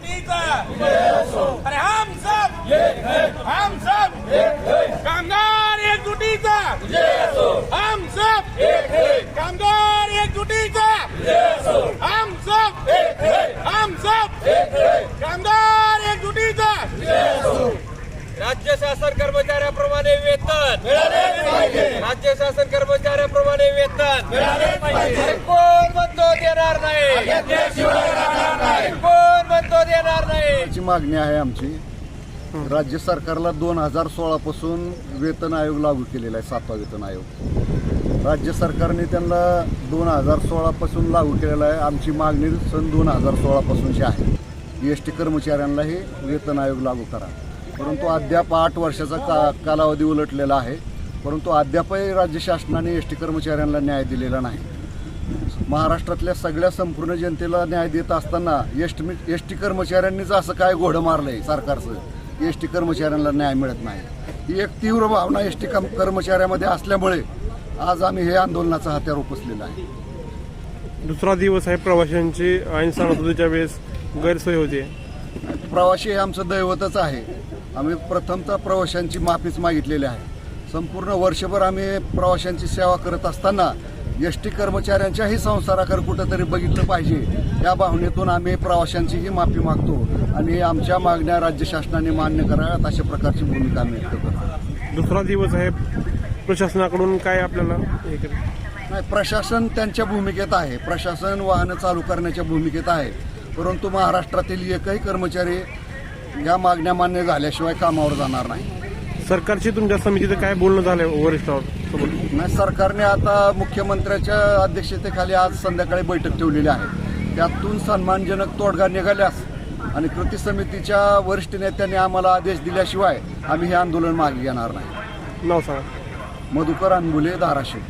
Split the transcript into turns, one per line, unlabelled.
एकजुटीचा अरे हम सब कामगार एकजुटीचा हम सब कामगार एकजुटीचा हम सब कामगार एकजुटीचा
राज्य शासन कर्मचाऱ्याप्रमाणे वेतन राज्य शासन कर्मचाऱ्याप्रमाणे वेतन अरे कोण म्हणतो देणार नाही कोण म्हणतो देणार नाही
ची मागणी आहे आमची. राज्य सरकारला 2016 पासून वेतन आयोग लागू केलेला आहे, 7वा वेतन आयोग. राज्य सरकारने त्यांना 2016 पासून लागू केलेला आहे. आमची मागणी सन 2016 पासूनची आहे. एसटी कर्मचाऱ्यांना हे वेतन आयोग लागू करा. परंतु अद्याप 8 वर्षाचा कालावधी उलटलेला आहे, परंतु अद्यापही राज्य शासनाने एसटी कर्मचाऱ्यांना न्याय दिलेला नाही. महाराष्ट्रातल्या सगळ्या संपूर्ण जनतेला न्याय देत असताना एसटी कर्मचाऱ्यांनीच असं काय घोडं मारलंय सरकारचं, एसटी कर्मचाऱ्यांना न्याय मिळत नाही. ही एक तीव्र भावना एसटी कर्मचाऱ्यामध्ये असल्यामुळे आज आम्ही हे आंदोलनाचा हत्यार उपसलेला आहे.
दुसरा दिवस आहे प्रवाशांची ऐन सणासुदीच्या वेळेस गैरसोय होते.
प्रवासी हे आमचं दैवतच आहे. आम्ही प्रथमतः प्रवाशांची माफीच मागितलेली आहे. संपूर्ण वर्षभर आम्ही प्रवाशांची सेवा करत असताना एसटी कर्मचाऱ्यांच्याही संसाराकडे कुठंतरी बघितलं पाहिजे या भावनेतून आम्ही प्रवाशांचीही माफी मागतो आणि आमच्या मागण्या राज्य शासनाने मान्य कराव्यात अशा प्रकारची भूमिका आम्ही व्यक्त करतो.
दुसरा दिवस आहे, प्रशासनाकडून काय आपल्याला हे
नाही, प्रशासन त्यांच्या भूमिकेत आहे. प्रशासन वाहनं चालू करण्याच्या भूमिकेत आहे, परंतु महाराष्ट्रातील एकही कर्मचारी या मागण्या मान्य झाल्याशिवाय कामावर जाणार नाही.
सरकारची तुमच्या समितीचं काय बोलणं झालं वरिष्ठांवर सोबत?
नाही, सरकारने आता मुख्यमंत्र्याच्या अध्यक्षतेखाली आज संध्याकाळी बैठक ठेवलेली आहे. त्यातून सन्मानजनक तोडगा निघाल्यास आणि कृती समितीच्या वरिष्ठ नेत्यांनी आम्हाला आदेश दिल्याशिवाय आम्ही हे आंदोलन मागे घेणार नाही.
नाव सांगा.
मधुकर अनबुले, धाराशिव.